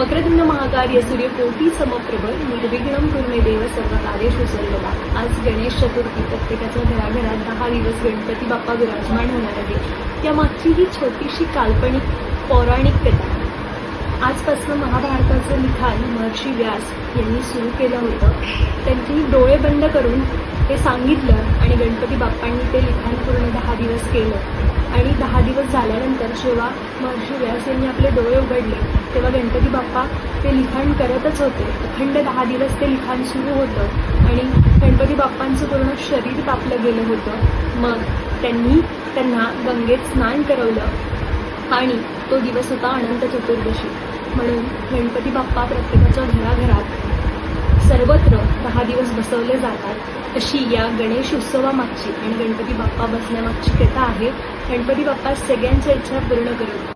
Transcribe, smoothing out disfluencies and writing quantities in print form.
वक्रतुंड महाकार्य सूर्यकोटी समप्रभ निर्विघ्नं कुरु देव सर्व कार्येषु सर्वदा। आज गणेश चतुर्थी, प्रत्येकाच्या घराघरात 10 दिवस गणपती बाप्पा विराजमान होणार आहे। त्यामागची ही छोटीशी काल्पनिक पौराणिक कथा। आजपासून महाभारताचं लिखाण महर्षी व्यास यांनी सुरू केलं होतं। त्यांनी डोळे बंद करून ते सांगितलं आणि गणपती बाप्पांनी ते लिखाण पूर्ण 10 दिवस केलं। आणि 10 दिवस झाल्यानंतर जेव्हा महर्षी व्यास यांनी आपले डोळे उघडले तेव्हा गणपती बाप्पा ते लिखाण करतच होते। अखंड 10 दिवस ते लिखाण सुरू होतं आणि गणपती बाप्पांचं पूर्ण शरीर तापलं गेलं होतं। मग त्यांना गंगेत स्नान करवलं आणि तो दिवस होता अनंत चतुर्दशी। म्हणून गणपती बाप्पा प्रत्येकाच्या घराघरात सर्वत्र 10 दिवस बसवले जातात। अशी या गणेश उत्सवामागची आणि गणपती बाप्पा बसण्यामागची कथा आहे। गणपती बाप्पा सगळ्यांच्या इच्छा पूर्ण करेल।